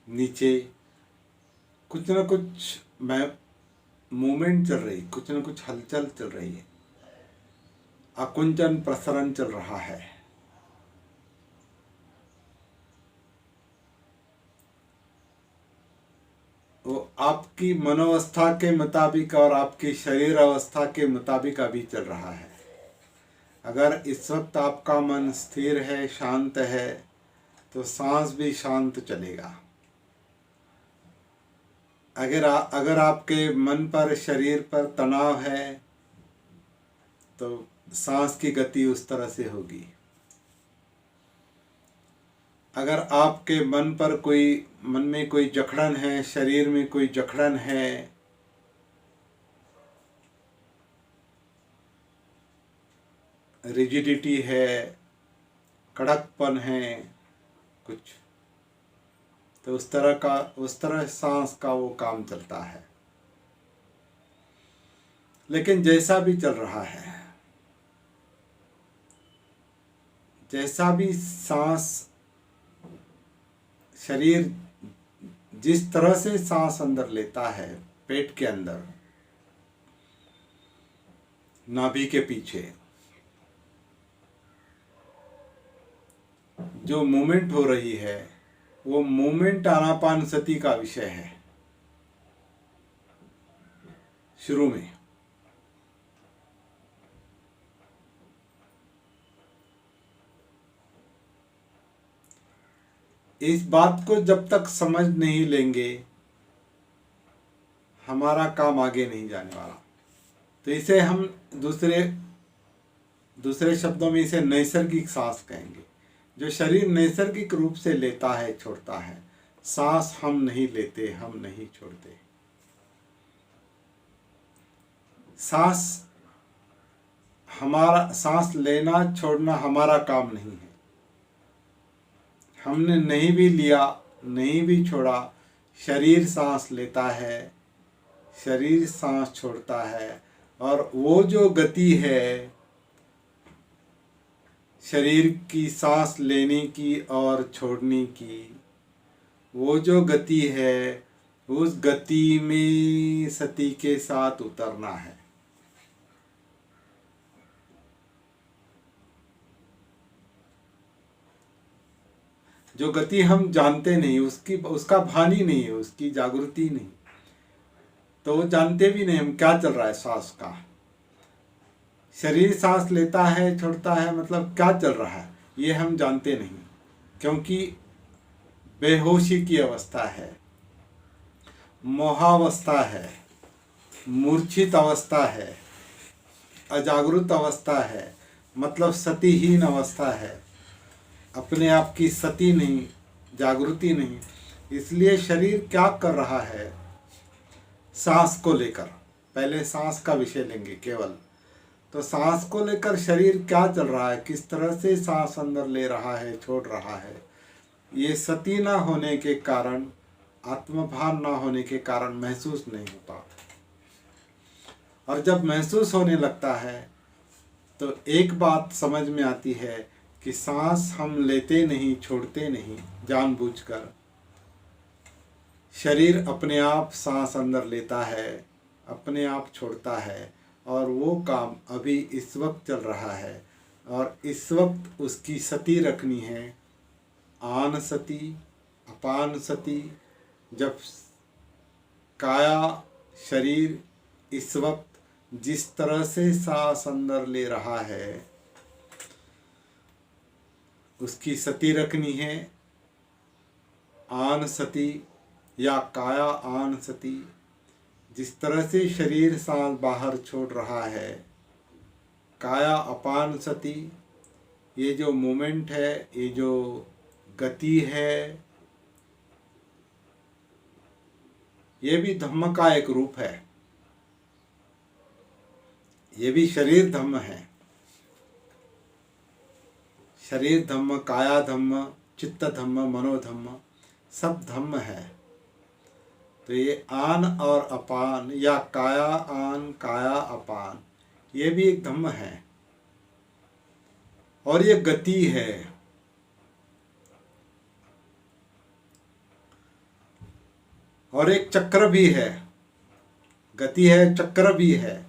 [SPEAKER 1] नीचे कुछ न कुछ मूवमेंट चल रही, कुछ न कुछ हलचल चल रही है, आकुंचन प्रसरण चल रहा है। वो आपकी मनोवस्था के मुताबिक और आपकी शरीर अवस्था के मुताबिक अभी चल रहा है। अगर इस वक्त आपका मन स्थिर है, शांत है, तो सांस भी शांत चलेगा। अगर आपके मन पर, शरीर पर तनाव है तो सांस की गति उस तरह से होगी। अगर आपके मन में कोई जकड़न है, शरीर में कोई जकड़न है, रिजिडिटी है, कड़कपन है कुछ, तो उस तरह सांस का वो काम चलता है। लेकिन जैसा भी चल रहा है, जैसा भी सांस, शरीर जिस तरह से सांस अंदर लेता है, पेट के अंदर, नाभि के पीछे जो मूवमेंट हो रही है, वो मूवमेंट आनापानसति का विषय है। शुरू में इस बात को जब तक समझ नहीं लेंगे, हमारा काम आगे नहीं जाने वाला। तो इसे हम दूसरे शब्दों में इसे नैसर्गिक सांस कहेंगे। जो शरीर नैसर्गिक रूप से लेता है, छोड़ता है। सांस हम नहीं लेते, हम नहीं छोड़ते। सांस लेना छोड़ना हमारा काम नहीं है। हमने नहीं भी लिया, नहीं भी छोड़ा, शरीर सांस लेता है, शरीर सांस छोड़ता है। और वो जो गति है शरीर की सांस लेने की और छोड़ने की, वो जो गति है उस गति में सती के साथ उतरना है। जो गति हम जानते नहीं, उसका भान ही नहीं है, उसकी जागृति नहीं, तो वो जानते भी नहीं हम क्या चल रहा है। सांस का, शरीर सांस लेता है छोड़ता है, मतलब क्या चल रहा है ये हम जानते नहीं, क्योंकि बेहोशी की अवस्था है, मोहावस्था है, मूर्छित अवस्था है, अजागृत अवस्था है, मतलब सतीहीन अवस्था है, अपने आप की सती नहीं, जागृति नहीं। इसलिए शरीर क्या कर रहा है सांस को लेकर, पहले सांस का विषय लेंगे केवल। तो सांस को लेकर शरीर क्या चल रहा है, किस तरह से सांस अंदर ले रहा है छोड़ रहा है, ये सती ना होने के कारण, आत्मभान ना होने के कारण महसूस नहीं होता। और जब महसूस होने लगता है तो एक बात समझ में आती है कि सांस हम लेते नहीं, छोड़ते नहीं जानबूझकर। शरीर अपने आप सांस अंदर लेता है, अपने आप छोड़ता है, और वो काम अभी इस वक्त चल रहा है। और इस वक्त उसकी सती रखनी है, आन सती, अपान सती। जब काया शरीर इस वक्त जिस तरह से सांस अंदर ले रहा है उसकी सती रखनी है, आन सती या काया आन सती। जिस तरह से शरीर सांस बाहर छोड़ रहा है, काया अपान सती। ये जो मोमेंट है, ये जो गति है, ये भी धम्म का एक रूप है। ये भी शरीर धम्म है। शरीर धम्म, काया धम्म, चित्त धम्म, मनोधम्म, सब धम्म है। तो ये आन और अपान, या काया आन काया अपान, ये भी एक धम्म है और ये गति है। और एक चक्र भी है, गति है, चक्र भी है।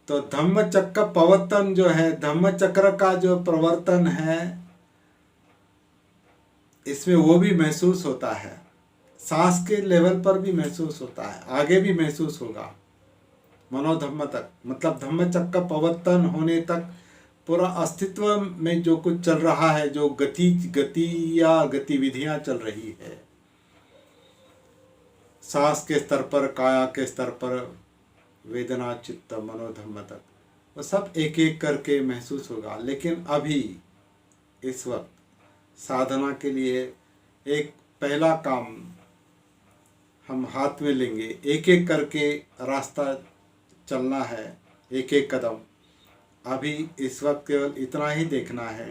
[SPEAKER 1] तो धम्म चक्र प्रवर्तन जो है, धम्म चक्र का जो प्रवर्तन है, इसमें वो भी महसूस होता है। सांस के लेवल पर भी महसूस होता है, आगे भी महसूस होगा मनोधम्म तक। मतलब धम्म चक्र प्रवर्तन होने तक पूरा अस्तित्व में जो कुछ चल रहा है, जो गति या गतिविधियां चल रही है, सांस के स्तर पर, काया के स्तर पर, वेदना, चित्त, मनोधम्म तक, वो सब एक एक करके महसूस होगा। लेकिन अभी इस वक्त साधना के लिए एक पहला काम हम हाथ में लेंगे, एक एक करके रास्ता चलना है, एक एक कदम। अभी इस वक्त केवल इतना ही देखना है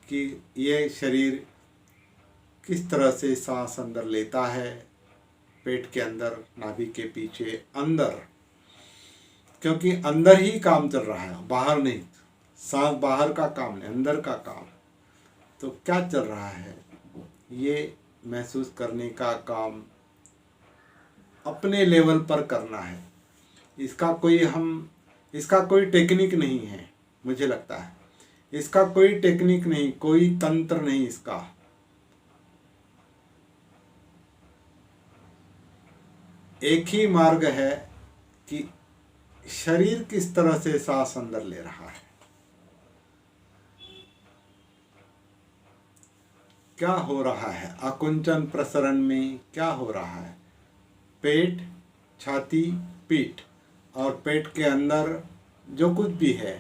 [SPEAKER 1] कि ये शरीर किस तरह से सांस अंदर लेता है, पेट के अंदर, नाभि के पीछे, अंदर, क्योंकि अंदर ही काम चल रहा है, बाहर नहीं। सांस बाहर का काम नहीं, अंदर का काम। तो क्या चल रहा है ये महसूस करने का काम अपने लेवल पर करना है। इसका कोई टेक्निक नहीं है, मुझे लगता है इसका कोई टेक्निक नहीं, कोई तंत्र नहीं इसका। एक ही मार्ग है कि शरीर किस तरह से सांस अंदर ले रहा है, क्या हो रहा है आकुंचन प्रसरण में, क्या हो रहा है। पेट, छाती, पीठ, और पेट के अंदर जो कुछ भी है,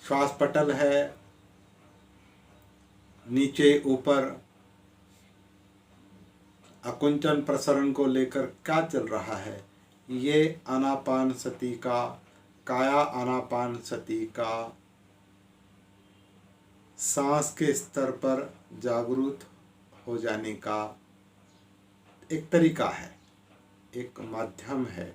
[SPEAKER 1] श्वास पटल है, नीचे ऊपर, आकुंचन प्रसरण को लेकर क्या चल रहा है, ये आनापान सती का, काया आनापान सती का सांस के स्तर पर जागरूक हो जाने का एक तरीका है, एक माध्यम है।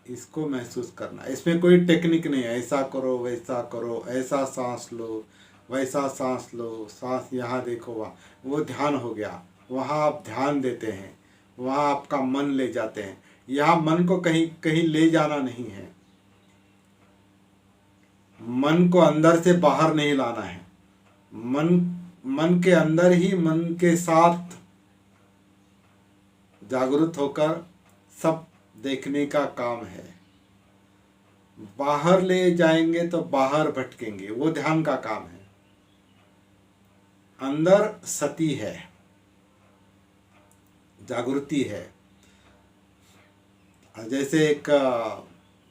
[SPEAKER 1] इसको महसूस करना, इसमें कोई टेक्निक नहीं है, ऐसा करो वैसा करो, ऐसा सांस लो वैसा सांस लो, सांस यहाँ देखो वहाँ, वो ध्यान हो गया। वहाँ आप ध्यान देते हैं, वहाँ आपका मन ले जाते हैं। यहाँ मन को कहीं कहीं ले जाना नहीं है, मन को अंदर से बाहर नहीं लाना है। मन के अंदर ही मन के साथ जागरूक होकर सब देखने का काम है। बाहर ले जाएंगे तो बाहर भटकेंगे, वो ध्यान का काम है। अंदर सती है, जागृति है। जैसे एक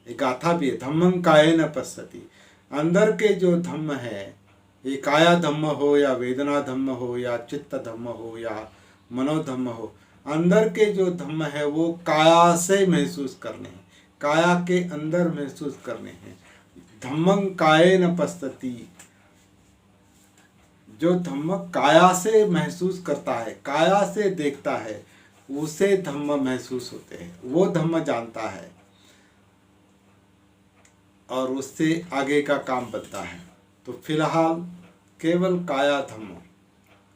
[SPEAKER 1] गाथा भी है, धम्मं कायेन पश्यति। अंदर के जो धम्म है, ये काया धम्म हो या वेदना धम्म हो या चित्त धम्म हो या मनोधम्म हो, अंदर के जो धम्म है वो काया से महसूस करने हैं, काया के अंदर महसूस करने हैं। धम्मं कायेन पश्यति, जो धम्म काया से महसूस करता है, काया से देखता है, उसे धम्म महसूस होते हैं, वो धम्म जानता है और उससे आगे का काम बनता है। तो फिलहाल केवल काया धम्म,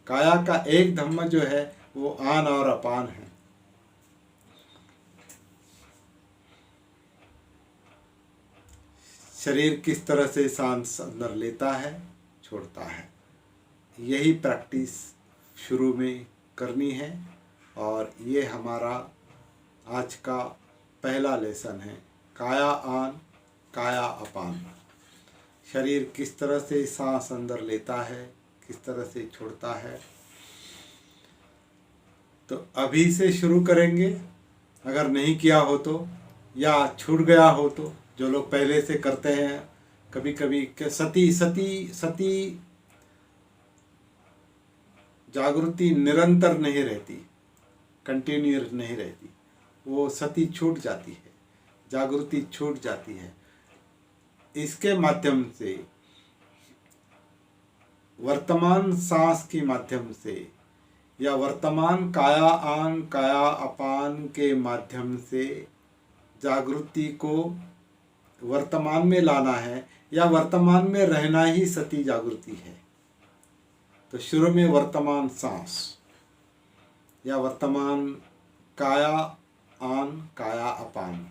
[SPEAKER 1] काया का एक धम्म जो है वो आन और अपान है। शरीर किस तरह से सांस अंदर लेता है, छोड़ता है, यही प्रैक्टिस शुरू में करनी है। और ये हमारा आज का पहला लेसन है, काया आन काया अपान। शरीर किस तरह से सांस अंदर लेता है, किस तरह से छोड़ता है। तो अभी से शुरू करेंगे, अगर नहीं किया हो तो, या छूट गया हो तो, जो लोग पहले से करते हैं कभी कभी कि सती जागृति निरंतर नहीं रहती, कंटिन्यूअस नहीं रहती, वो सती छूट जाती है, जागृति छूट जाती है। इसके माध्यम से, वर्तमान सांस के माध्यम से या वर्तमान काया आन काया अपान के माध्यम से जागृति को वर्तमान में लाना है, या वर्तमान में रहना ही सती जागृति है। तो शुरू में वर्तमान सांस या वर्तमान काया आन काया अपान,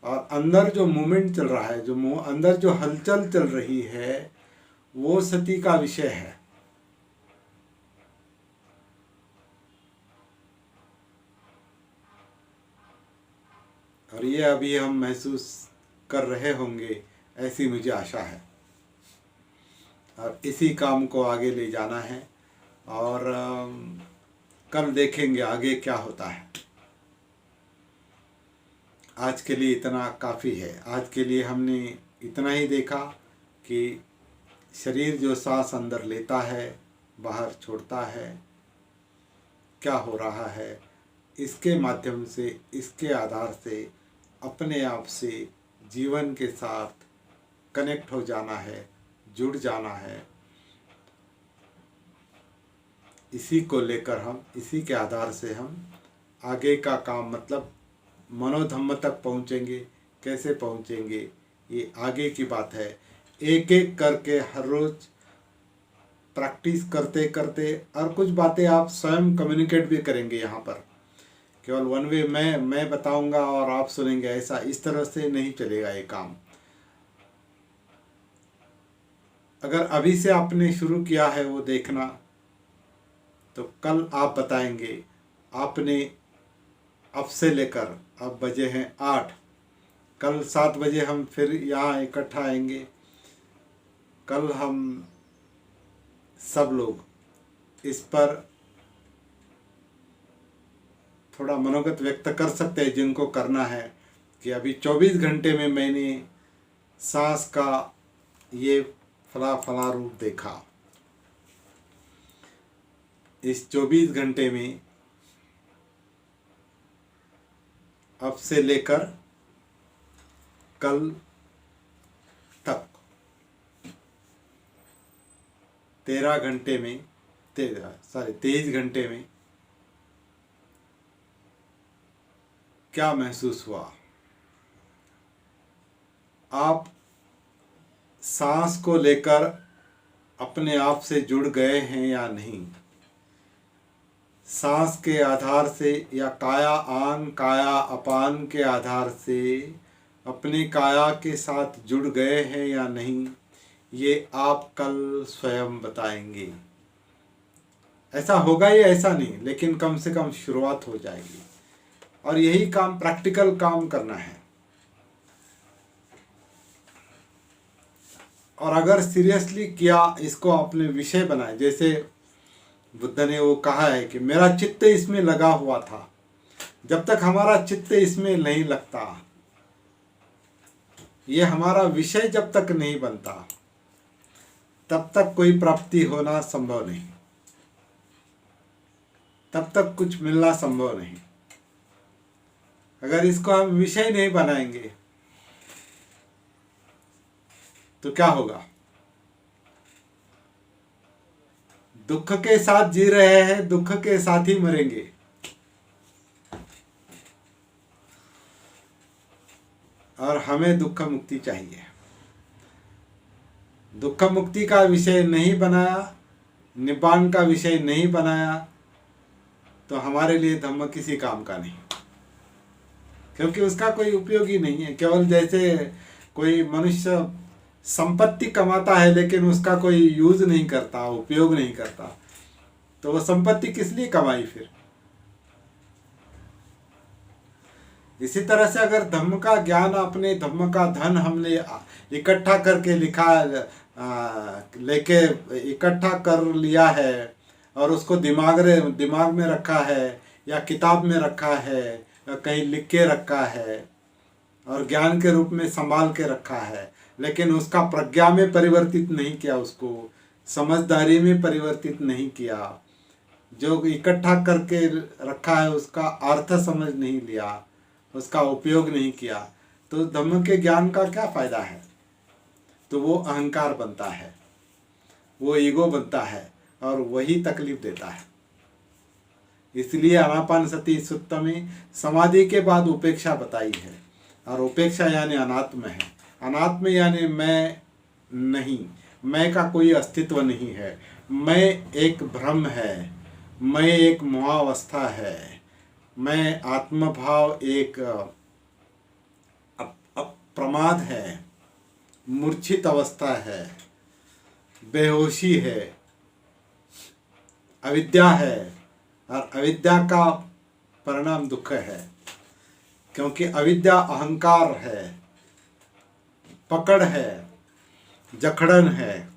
[SPEAKER 1] और अंदर जो मूवमेंट चल रहा है, जो अंदर जो हलचल चल रही है, वो सती का विषय है। और ये अभी हम महसूस कर रहे होंगे, ऐसी मुझे आशा है। और इसी काम को आगे ले जाना है, और कल देखेंगे आगे क्या होता है। आज के लिए इतना काफ़ी है। आज के लिए हमने इतना ही देखा कि शरीर जो सांस अंदर लेता है, बाहर छोड़ता है, क्या हो रहा है, इसके माध्यम से, इसके आधार से अपने आप से जीवन के साथ कनेक्ट हो जाना है, जुड़ जाना है। इसी को लेकर हम, इसी के आधार से हम आगे का काम, मतलब मनोधम्म तक पहुँचेंगे। कैसे पहुँचेंगे, ये आगे की बात है। एक एक करके हर रोज़ प्रैक्टिस करते करते, और कुछ बातें आप स्वयं कम्युनिकेट भी करेंगे यहाँ पर। केवल वन वे मैं बताऊंगा और आप सुनेंगे, ऐसा इस तरह से नहीं चलेगा ये काम। अगर अभी से आपने शुरू किया है वो देखना, तो कल आप बताएंगे आपने अब से लेकर, अब बजे हैं 8, कल 7 बजे हम फिर यहाँ इकट्ठा आएंगे। कल हम सब लोग इस पर थोड़ा मनोगत व्यक्त कर सकते हैं, जिनको करना है, कि अभी 24 घंटे में मैंने सांस का ये फला रूप देखा। इस 24 घंटे में अब से लेकर कल तक 23 घंटे में क्या महसूस हुआ। आप सांस को लेकर अपने आप से जुड़ गए हैं या नहीं, सांस के आधार से या काया आन काया अपान के आधार से अपने काया के साथ जुड़ गए हैं या नहीं, ये आप कल स्वयं बताएंगे। ऐसा होगा या ऐसा नहीं, लेकिन कम से कम शुरुआत हो जाएगी। और यही काम, प्रैक्टिकल काम करना है। और अगर सीरियसली किया, इसको अपने विषय बनाए, जैसे बुद्ध ने वो कहा है कि मेरा चित्त इसमें लगा हुआ था। जब तक हमारा चित्त इसमें नहीं लगता, ये हमारा विषय जब तक नहीं बनता, तब तक कोई प्राप्ति होना संभव नहीं, तब तक कुछ मिलना संभव नहीं। अगर इसको हम विषय नहीं बनाएंगे तो क्या होगा? दुख के साथ जी रहे हैं, दुख के साथ ही मरेंगे। और हमें दुख मुक्ति चाहिए। दुख मुक्ति का विषय नहीं बनाया, निब्बान का विषय नहीं बनाया, तो हमारे लिए धम्म किसी काम का नहीं, क्योंकि उसका कोई उपयोग ही नहीं है। केवल जैसे कोई मनुष्य संपत्ति कमाता है लेकिन उसका कोई यूज नहीं करता, उपयोग नहीं करता, तो वो संपत्ति किस लिए कमाई फिर? इसी तरह से अगर धम्म का ज्ञान, अपने धम्म का धन हमने इकट्ठा करके लेके इकट्ठा कर लिया है और उसको दिमाग में रखा है या किताब में रखा है या कहीं लिख के रखा है और ज्ञान के रूप में संभाल के रखा है, लेकिन उसका प्रज्ञा में परिवर्तित नहीं किया, उसको समझदारी में परिवर्तित नहीं किया, जो इकट्ठा करके रखा है उसका अर्थ समझ नहीं लिया, उसका उपयोग नहीं किया, तो धम्म के ज्ञान का क्या फायदा है? तो वो अहंकार बनता है, वो ईगो बनता है और वही तकलीफ देता है। इसलिए आनापानसति सुत्त में समाधि के बाद उपेक्षा बताई है, और उपेक्षा यानी अनात्म है। अनात्म यानी मैं नहीं, मैं का कोई अस्तित्व नहीं है, मैं एक भ्रम है, मैं एक मोहावस्था है, मैं आत्मभाव एक अप्रमाद है, मूर्छित अवस्था है, बेहोशी है, अविद्या है। और अविद्या का परिणाम दुख है, क्योंकि अविद्या अहंकार है, पकड़ है, जकड़न है।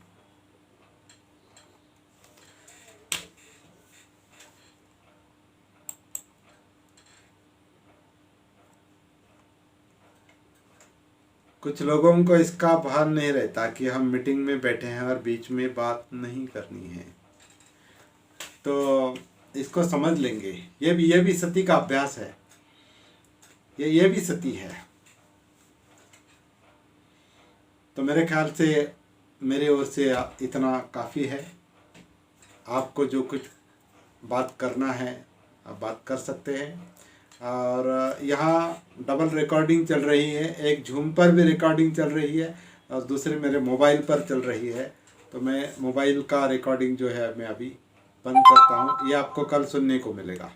[SPEAKER 1] कुछ लोगों को इसका भान नहीं रहता कि हम मीटिंग में बैठे हैं और बीच में बात नहीं करनी है, तो इसको समझ लेंगे। ये भी सती का अभ्यास है, ये भी सती है। तो मेरे ख्याल से मेरे ओर से इतना काफ़ी है। आपको जो कुछ बात करना है आप बात कर सकते हैं। और यहाँ डबल रिकॉर्डिंग चल रही है, एक झूम पर भी रिकॉर्डिंग चल रही है और दूसरे मेरे मोबाइल पर चल रही है। तो मैं मोबाइल का रिकॉर्डिंग जो है मैं अभी बंद करता हूँ, ये आपको कल सुनने को मिलेगा।